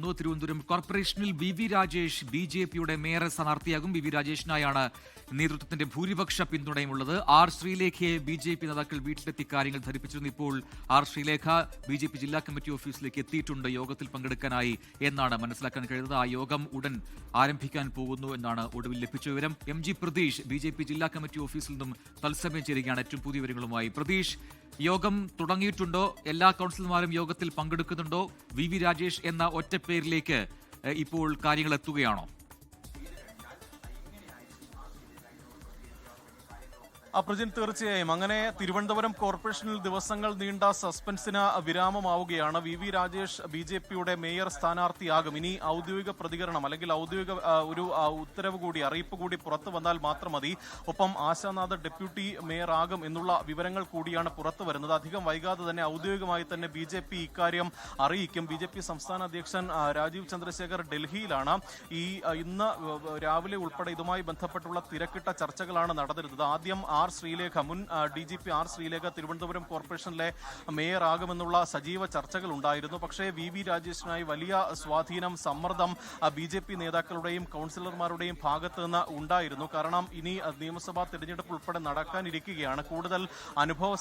ചേരുന്നു. തിരുവനന്തപുരം കോർപ്പറേഷനിൽ വി രാജേഷ് BJPയുടെ മേയർ സ്ഥാനാർത്ഥിയാകും. വി രാജേഷിനായാണ് നേതൃത്വത്തിന്റെ ഭൂരിപക്ഷ പിന്തുണയുമുള്ളത്. ആർ ശ്രീലേഖയെ BJP നേതാക്കൾ വീട്ടിലെത്തി കാര്യങ്ങൾ ധരിപ്പിച്ചിരുന്നു. ഇപ്പോൾ ആർ ശ്രീലേഖ BJP ജില്ലാ കമ്മിറ്റി ഓഫീസിലേക്ക് എത്തിയിട്ടുണ്ട് യോഗത്തിൽ പങ്കെടുക്കാനായി എന്നാണ് മനസ്സിലാക്കാൻ കഴിയുന്നത്. ആ യോഗം ഉടൻ ആരംഭിക്കാൻ പോകുന്നു എന്നാണ് ഒടുവിൽ ലഭിച്ച വിവരം. MG പ്രതീഷ് BJP ജില്ലാ കമ്മിറ്റി ഓഫീസിൽ നിന്നും തത്സമയം ചേരുകയാണ് ഏറ്റവും പുതിയ വിവരങ്ങളുമായി. പ്രതീഷ്, യോഗം തുടങ്ങിയിട്ടുണ്ടോ? എല്ലാ കൗൺസിലർമാരും യോഗത്തിൽ പങ്കെടുക്കുന്നുണ്ടോ? വി രാജേഷ് എന്ന ഒറ്റ പേരിലേക്ക് ഇപ്പോൾ കാര്യങ്ങൾ എത്തുകയാണോ? പ്രജിൻ, തീർച്ചയായും അങ്ങനെ തിരുവനന്തപുരം കോർപ്പറേഷനിൽ ദിവസങ്ങൾ നീണ്ട സസ്പെൻസിന് വിരാമമാവുകയാണ്. വി രാജേഷ് BJPയുടെ മേയർ സ്ഥാനാർത്ഥിയാകും. ഇനി ഔദ്യോഗിക പ്രതികരണം അല്ലെങ്കിൽ ഔദ്യോഗിക ഒരു ഉത്തരവ് കൂടി, അറിയിപ്പ് കൂടി പുറത്തു വന്നാൽ മാത്രം മതി. ഒപ്പം ആശാനാഥ് ഡെപ്യൂട്ടി മേയർ ആകും എന്നുള്ള വിവരങ്ങൾ കൂടിയാണ് പുറത്തു വരുന്നത്. അധികം വൈകാതെ തന്നെ ഔദ്യോഗികമായി തന്നെ BJP ഇക്കാര്യം അറിയിക്കും. BJP സംസ്ഥാന അധ്യക്ഷൻ രാജീവ് ചന്ദ്രശേഖർ ഡൽഹിയിലാണ്. ഇന്ന് രാവിലെ ഉൾപ്പെടെ ഇതുമായി ബന്ധപ്പെട്ടുള്ള തിരക്കിട്ട ചർച്ചകളാണ് നടന്നിരുന്നത്. ആദ്യം ശ്രീലേഖ, മുൻ DGP ശ്രീലേഖ തിരുവനന്തപുരം കോർപ്പറേഷനിലെ മേയർ ആകുമെന്നുള്ള സജീവ ചർച്ചകൾ ഉണ്ടായിരുന്നു. പക്ഷേ വി രാജേഷിനായി വലിയ സ്വാധീനം, സമ്മർദ്ദം BJP നേതാക്കളുടെയും കൗൺസിലർമാരുടെയും ഭാഗത്ത് നിന്ന് ഉണ്ടായിരുന്നു. കാരണം ഇനി നിയമസഭാ തിരഞ്ഞെടുപ്പ് ഉൾപ്പെടെ നടക്കാനിരിക്കുകയാണ്. കൂടുതൽ അനുഭവ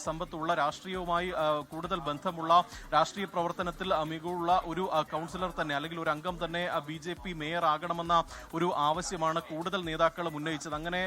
സമ്പത്തുള്ള, രാഷ്ട്രീയവുമായി കൂടുതൽ ബന്ധമുള്ള, രാഷ്ട്രീയ പ്രവർത്തനത്തിൽ മികവുള്ള ഒരു കൗൺസിലർ തന്നെ അല്ലെങ്കിൽ ഒരു അംഗം തന്നെ BJP മേയർ ആകണമെന്ന ഒരു ആവശ്യമാണ് കൂടുതൽ നേതാക്കളും ഉന്നയിച്ചത്. അങ്ങനെ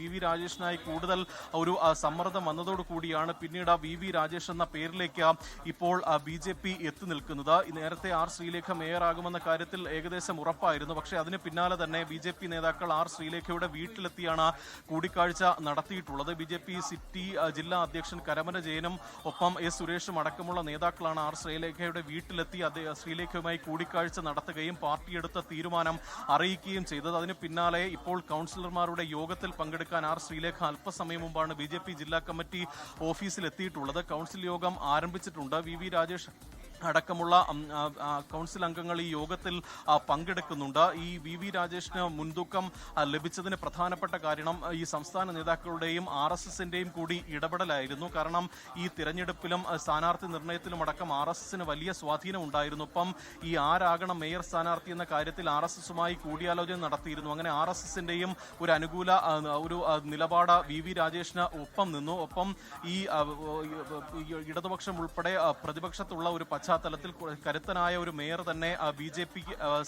വി രാജേഷിനായി കൂടുതൽ ഒരു സമ്മർദ്ദം വന്നതോടു കൂടിയാണ് പിന്നീട് വി രാജേഷ് എന്ന പേരിലേക്ക് ഇപ്പോൾ BJP എത്തി നിൽക്കുന്നത്. നേരത്തെ ശ്രീലേഖ മേയർ ആകുമെന്ന കാര്യത്തിൽ ഏകദേശം ഉറപ്പായിരുന്നു. പക്ഷേ അതിന് പിന്നാലെ തന്നെ BJP നേതാക്കൾ ശ്രീലേഖയുടെ വീട്ടിലെത്തിയാണ് കൂടിക്കാഴ്ച നടത്തിയിട്ടുള്ളത്. BJP സിറ്റി ജില്ലാ അധ്യക്ഷൻ കരമന ജയനും ഒപ്പം സുരേഷും അടക്കമുള്ള നേതാക്കളാണ് ശ്രീലേഖയുടെ വീട്ടിലെത്തി ശ്രീലേഖയുമായി കൂടിക്കാഴ്ച നടത്തുകയും പാർട്ടിയെടുത്ത തീരുമാനം അറിയിക്കുകയും ചെയ്തത്. അതിന് പിന്നാലെ ഇപ്പോൾ കൗൺസിലർമാരുടെ യോഗത്തിൽ പങ്കെടുക്കാൻ ശ്രീലേഖ അല്പസമയം മുമ്പാണ് BJP ജില്ലാ കമ്മിറ്റി ഓഫീസിൽ എത്തിയിട്ടുള്ളത്. കൗൺസിൽ യോഗം ആരംഭിച്ചിട്ടുണ്ട്. വി രാജേഷ് അടക്കമുള്ള കൗൺസിൽ അംഗങ്ങൾ ഈ യോഗത്തിൽ പങ്കെടുക്കുന്നുണ്ട്. ഈ വി രാജേഷിന് മുൻതൂക്കം ലഭിച്ചതിന് പ്രധാനപ്പെട്ട കാരണം ഈ സംസ്ഥാന നേതാക്കളുടെയും RSSന്റെയും കൂടി ഇടപെടലായിരുന്നു. കാരണം ഈ തിരഞ്ഞെടുപ്പിലും സ്ഥാനാർത്ഥി നിർണയത്തിലും അടക്കം RSSന് വലിയ സ്വാധീനം ഉണ്ടായിരുന്നു. ഒപ്പം ഈ ആരാകണം മേയർ സ്ഥാനാർത്ഥി എന്ന കാര്യത്തിൽ RSSുമായി കൂടിയാലോചന നടത്തിയിരുന്നു. അങ്ങനെ RSSന്റെയും ഒരു അനുകൂല ഒരു നിലപാട് വി രാജേഷിന് ഒപ്പം നിന്നു. ഒപ്പം ഈ ഇടതുപക്ഷം ഉൾപ്പെടെ പ്രതിപക്ഷത്തുള്ള ഒരു പശ്ചാത്തലത്തിൽ കരുത്തനായ ഒരു മേയർ തന്നെ BJP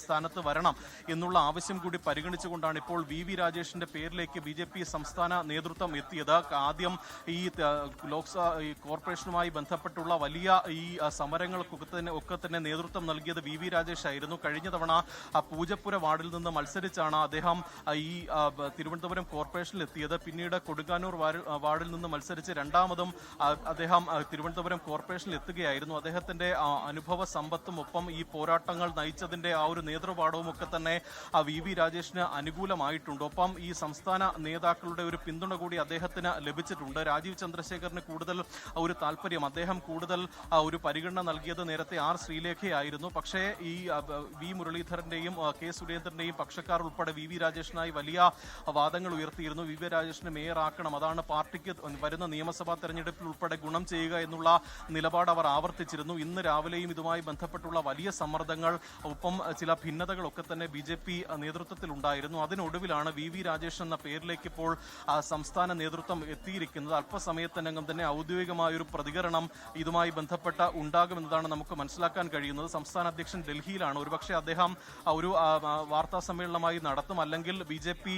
സ്ഥാനത്ത് വരണം എന്നുള്ള ആവശ്യം കൂടി പരിഗണിച്ചുകൊണ്ടാണ് ഇപ്പോൾ വി രാജേഷിന്റെ പേരിലേക്ക് BJP സംസ്ഥാന നേതൃത്വം എത്തിയത്. ആദ്യം ഈ കോർപ്പറേഷനുമായി ബന്ധപ്പെട്ടുള്ള വലിയ ഈ സമരങ്ങൾക്കൊക്കെ തന്നെ നേതൃത്വം നൽകിയത് വി രാജേഷ് ആയിരുന്നു. കഴിഞ്ഞ തവണ പൂജപ്പുര വാർഡിൽ നിന്ന് മത്സരിച്ചാണ് അദ്ദേഹം ഈ തിരുവനന്തപുരം കോർപ്പറേഷനിൽ എത്തിയത്. പിന്നീട് കൊടുങ്ങാനൂർ വാർഡിൽ നിന്ന് മത്സരിച്ച് രണ്ടാമതും അദ്ദേഹം തിരുവനന്തപുരം കോർപ്പറേഷനിൽ എത്തുകയായിരുന്നു. അദ്ദേഹത്തിന്റെ അനുഭവ സമ്പത്തും ഒപ്പം ഈ പോരാട്ടങ്ങൾ നയിച്ചതിന്റെ ആ ഒരു നേതൃപാഠവും ഒക്കെ തന്നെ വി രാജേഷിന് അനുകൂലമായിട്ടുണ്ട്. ഒപ്പം ഈ സംസ്ഥാന നേതാക്കളുടെ ഒരു പിന്തുണ കൂടി അദ്ദേഹത്തിന് ലഭിച്ചിട്ടുണ്ട്. രാജീവ് ചന്ദ്രശേഖറിന് കൂടുതൽ ഒരു താല്പര്യം, അദ്ദേഹം കൂടുതൽ ഒരു പരിഗണന നൽകിയത് നേരത്തെ ശ്രീലേഖയായിരുന്നു. പക്ഷേ ഈ വി മുരളീധരന്റെയും K സുരേന്ദ്രന്റെയും പക്ഷക്കാർ ഉൾപ്പെടെ വി രാജേഷിനായി വലിയ വാദങ്ങൾ ഉയർത്തിയിരുന്നു. വി രാജേഷിനെ മേയർ ആക്കണം, അതാണ് പാർട്ടിക്ക് വരുന്ന നിയമസഭാ തെരഞ്ഞെടുപ്പിൽ ഉൾപ്പെടെ ഗുണം ചെയ്യുക എന്നുള്ള നിലപാട് അവർ ആവർത്തിച്ചിരുന്നു. ഇന്ന് രാവിലെയും ഇതുമായി ബന്ധപ്പെട്ടുള്ള വലിയ സമ്മർദ്ദങ്ങൾ, ഒപ്പം ചില ഭിന്നതകളൊക്കെ തന്നെ BJP നേതൃത്വത്തിൽ ഉണ്ടായിരുന്നു. അതിനൊടുവിലാണ് വി രാജേഷ് എന്ന പേരിലേക്ക് ഇപ്പോൾ സംസ്ഥാന നേതൃത്വം എത്തിയിരിക്കുന്നത്. അല്പസമയത്തിനകം തന്നെ ഔദ്യോഗികമായ ഒരു പ്രതികരണം ഇതുമായി ബന്ധപ്പെട്ട ഉണ്ടാകുമെന്നതാണ് നമുക്ക് മനസ്സിലാക്കാൻ കഴിയുന്നത്. സംസ്ഥാന അധ്യക്ഷൻ ഡൽഹിയിലാണ്. ഒരുപക്ഷെ അദ്ദേഹം ഒരു വാർത്താ സമ്മേളനമായി നടത്തും, അല്ലെങ്കിൽ BJP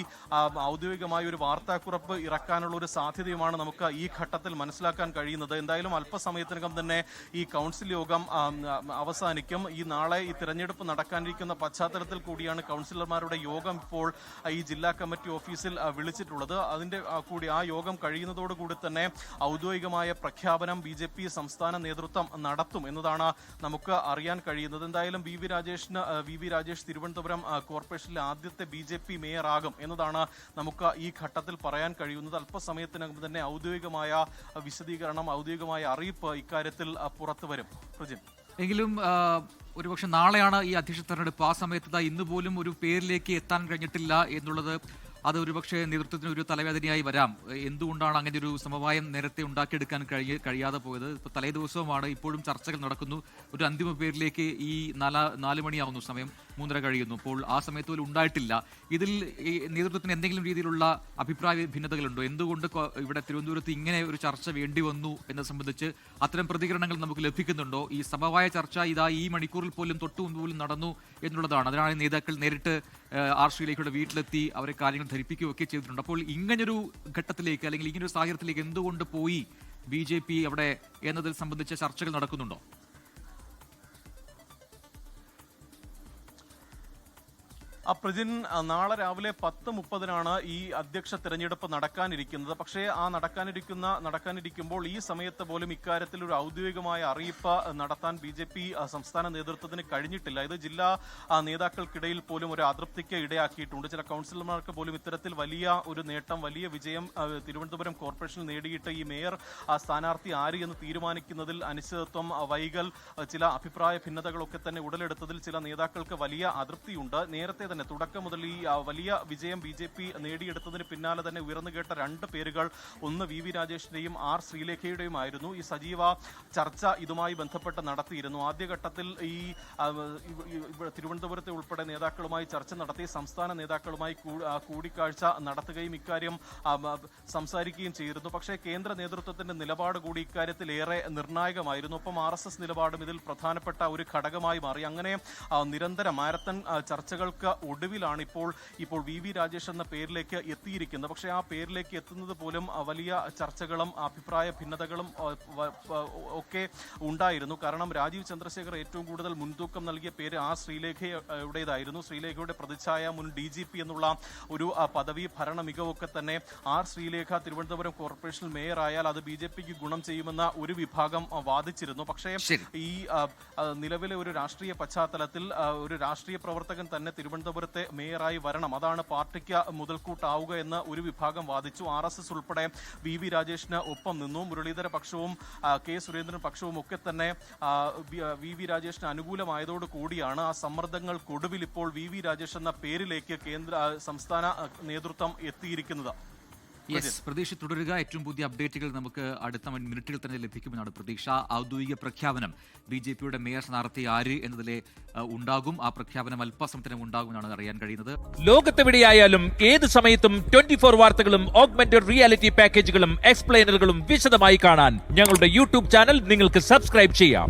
ഔദ്യോഗികമായ ഒരു വാർത്താക്കുറിപ്പ് ഇറക്കാനുള്ള ഒരു സാധ്യതയുമാണ് നമുക്ക് ഈ ഘട്ടത്തിൽ മനസ്സിലാക്കാൻ കഴിയുന്നത്. എന്തായാലും അല്പസമയത്തിനകം തന്നെ ഈ കൗൺസിൽ യോഗം അവസാനിക്കും. ഈ നാളെ ഈ തിരഞ്ഞെടുപ്പ് നടക്കാനിരിക്കുന്ന പശ്ചാത്തലത്തിൽ കൂടിയാണ് കൗൺസിലർമാരുടെ യോഗം ഇപ്പോൾ ഈ ജില്ലാ കമ്മിറ്റി ഓഫീസിൽ വിളിച്ചിട്ടുള്ളത്. അതിന്റെ കൂടി ആ യോഗം കഴിയുന്നതോടുകൂടി തന്നെ ഔദ്യോഗികമായ പ്രഖ്യാപനം BJP സംസ്ഥാന നേതൃത്വം നടത്തും എന്നതാണ് നമുക്ക് അറിയാൻ കഴിയുന്നത്. എന്തായാലും വി രാജേഷ് തിരുവനന്തപുരം കോർപ്പറേഷനിലെ ആദ്യത്തെ BJP മേയർ ആകും എന്നതാണ് നമുക്ക് ഈ ഘട്ടത്തിൽ പറയാൻ കഴിയുന്നത്. അല്പസമയത്തിനകം തന്നെ ഔദ്യോഗികമായ വിശദീകരണം, ഔദ്യോഗികമായ അറിയിപ്പ് ഇക്കാര്യത്തിൽ പുറത്തു വരും. എങ്കിലും ഒരുപക്ഷെ നാളെയാണ് ഈ അധ്യക്ഷ തെരഞ്ഞെടുപ്പ്. ആ സമയത്ത് ഇന്ന് പോലും ഒരു പേരിലേക്ക് എത്താൻ കഴിഞ്ഞിട്ടില്ല എന്നുള്ളത് അത് ഒരുപക്ഷെ നേതൃത്വത്തിന് ഒരു തലവേദനയായി വരാം. എന്തുകൊണ്ടാണ് അങ്ങനെ ഒരു സമവായം നേരത്തെ ഉണ്ടാക്കിയെടുക്കാൻ കഴിയാതെ പോയത്? ഇപ്പോൾ തലേ ദിവസവുമാണ്, ഇപ്പോഴും ചർച്ചകൾ നടക്കുന്നു. ഒരു അന്തിമ പേരിലേക്ക് ഈ 4 മണിയാവുന്നു, സമയം 3:30 കഴിയുന്നു. അപ്പോൾ ആ സമയത്ത് പോലും ഉണ്ടായിട്ടില്ല. ഇതിൽ ഈ നേതൃത്വത്തിന് എന്തെങ്കിലും രീതിയിലുള്ള അഭിപ്രായ ഭിന്നതകളുണ്ടോ? എന്തുകൊണ്ട് ഇവിടെ തിരുവനന്തപുരത്ത് ഇങ്ങനെ ഒരു ചർച്ച വേണ്ടി വന്നു എന്നത് സംബന്ധിച്ച് അത്തരം പ്രതികരണങ്ങൾ നമുക്ക് ലഭിക്കുന്നുണ്ടോ? ഈ സമവായ ചർച്ച ഇതാ ഈ മണിക്കൂറിൽ പോലും തൊട്ടു മുൻപ് പോലും നടന്നു എന്നുള്ളതാണ്. അതിനാണ് നേതാക്കൾ നേരിട്ട് ആർ ശ്രീലേഖയുടെ വീട്ടിലെത്തി അവരെ കാര്യങ്ങൾ ധരിപ്പിക്കുകയൊക്കെ ചെയ്തിട്ടുണ്ട്. അപ്പോൾ ഇങ്ങനൊരു ഘട്ടത്തിലേക്ക് അല്ലെങ്കിൽ ഇങ്ങനൊരു സാഹചര്യത്തിലേക്ക് എന്തുകൊണ്ട് പോയി BJP അവിടെ എന്നതിൽ സംബന്ധിച്ച ചർച്ചകൾ നടക്കുന്നുണ്ടോ? പ്രജിൻ, നാളെ രാവിലെ 10:30 ഈ അധ്യക്ഷ തെരഞ്ഞെടുപ്പ് നടക്കാനിരിക്കുന്നത്. പക്ഷേ ആ നടക്കാനിരിക്കുമ്പോൾ ഈ സമയത്ത് പോലും ഇക്കാര്യത്തിൽ ഒരു ഔദ്യോഗികമായ അറിയിപ്പ് നടത്താൻ BJP സംസ്ഥാന നേതൃത്വത്തിന് കഴിഞ്ഞിട്ടില്ല. ഇത് ജില്ലാ നേതാക്കൾക്കിടയിൽ പോലും ഒരു അതൃപ്തിക്ക് ഇടയാക്കിയിട്ടുണ്ട്. ചില കൗൺസിലർമാർക്ക് പോലും ഇത്തരത്തിൽ വലിയ ഒരു നേട്ടം, വലിയ വിജയം തിരുവനന്തപുരം കോർപ്പറേഷനിൽ നേടിയിട്ട് ഈ മേയർ സ്ഥാനാർത്ഥി ആര് എന്ന് തീരുമാനിക്കുന്നതിൽ അനിശ്ചിതത്വം, വൈകൽ, ചില അഭിപ്രായ ഭിന്നതകളൊക്കെ തന്നെ ഉടലെടുത്തതിൽ ചില നേതാക്കൾക്ക് വലിയ അതൃപ്തിയുണ്ട്. നേരത്തെ തന്നെ തുടക്കം മുതൽ ഈ വലിയ വിജയം BJP നേടിയെടുത്തതിന് പിന്നാലെ തന്നെ ഉയർന്നു കേട്ട 2 പേരുകൾ, ഒന്ന് VV രാജേഷിന്റെയും ആർ ശ്രീലേഖയുടെയുമായിരുന്നു. ഈ സജീവ ചർച്ച ഇതുമായി ബന്ധപ്പെട്ട് നടത്തിയിരുന്നു. ആദ്യഘട്ടത്തിൽ ഈ തിരുവനന്തപുരത്തെ ഉൾപ്പെടെ നേതാക്കളുമായി ചർച്ച നടത്തി, സംസ്ഥാന നേതാക്കളുമായി കൂടിക്കാഴ്ച നടത്തുകയും ഇക്കാര്യം സംസാരിക്കുകയും ചെയ്തിരുന്നു. പക്ഷേ കേന്ദ്ര നേതൃത്വത്തിന്റെ നിലപാട് കൂടി ഇക്കാര്യത്തിൽ ഏറെ നിർണായകമായിരുന്നു. ഒപ്പം RSS നിലപാടും ഇതിൽ പ്രധാനപ്പെട്ട ഒരു ഘടകമായി മാറി. അങ്ങനെ നിരന്തര മാരത്തൺ ചർച്ചകൾക്ക് ഒടുവിലാണ് ഇപ്പോൾ VV രാജേഷ് എന്ന പേരിലേക്ക് എത്തിയിരിക്കുന്നത്. പക്ഷേ ആ പേരിലേക്ക് എത്തുന്നത് പോലും വലിയ ചർച്ചകളും അഭിപ്രായ ഭിന്നതകളും ഒക്കെ ഉണ്ടായിരുന്നു. കാരണം രാജീവ് ചന്ദ്രശേഖർ ഏറ്റവും കൂടുതൽ മുൻതൂക്കം നൽകിയ പേര് ആർ ശ്രീലേഖയുടേതായിരുന്നു. ശ്രീലേഖയുടെ പ്രതിച്ഛായ മുൻ DGP എന്നുള്ള ഒരു പദവി, ഭരണ മികവൊക്കെ തന്നെ ആർ ശ്രീലേഖ തിരുവനന്തപുരം കോർപ്പറേഷനിൽ മേയറായാൽ അത് BJPക്ക് ഗുണം ചെയ്യുമെന്ന ഒരു വിഭാഗം വാദിച്ചിരുന്നു. പക്ഷേ ഈ നിലവിലെ ഒരു രാഷ്ട്രീയ പശ്ചാത്തലത്തിൽ ഒരു രാഷ്ട്രീയ പ്രവർത്തകൻ തന്നെ തിരുവനന്തപുരത്തെ മേയറായി വരണം, അതാണ് പാർട്ടിക്ക് മുതൽക്കൂട്ടാവുക എന്ന് ഒരു വിഭാഗം വാദിച്ചു. RSS ഉൾപ്പെടെ VV രാജേഷിന് ഒപ്പം നിന്നു. മുരളീധര പക്ഷവും K സുരേന്ദ്രൻ പക്ഷവും ഒക്കെ തന്നെ VV രാജേഷിന് അനുകൂലമായതോടു കൂടിയാണ് ആ സമ്മർദ്ദങ്ങൾക്കൊടുവിൽ ഇപ്പോൾ VV രാജേഷ് എന്ന പേരിലേക്ക് സംസ്ഥാന നേതൃത്വം എത്തിയിരിക്കുന്നത്. പ്രതീക്ഷ തുടരുക. ഏറ്റവും പുതിയ അപ്ഡേറ്റുകൾ നമുക്ക് അടുത്ത മിനിറ്റുകൾ തന്നെ ലഭിക്കുമെന്നാണ് പ്രതീക്ഷ. ഔദ്യോഗിക പ്രഖ്യാപനം BJPയുടെ മേയർ സ്ഥാനാർത്ഥി ആര് എന്നതിലെ ഉണ്ടാകും. ആ പ്രഖ്യാപനം അല്പസമയത്തിനും ഉണ്ടാകുമെന്നാണ് അറിയാൻ കഴിയുന്നത്. ലോകത്തെവിടെയായാലും ഏത് സമയത്തും 24 വാർത്തകളും ഓഗ്മെന്റഡ് റിയാലിറ്റി പാക്കേജുകളും എക്സ്പ്ലെയിനറുകളും വിശദമായി കാണാൻ ഞങ്ങളുടെ YouTube ചാനൽ നിങ്ങൾക്ക് സബ്സ്ക്രൈബ് ചെയ്യാം.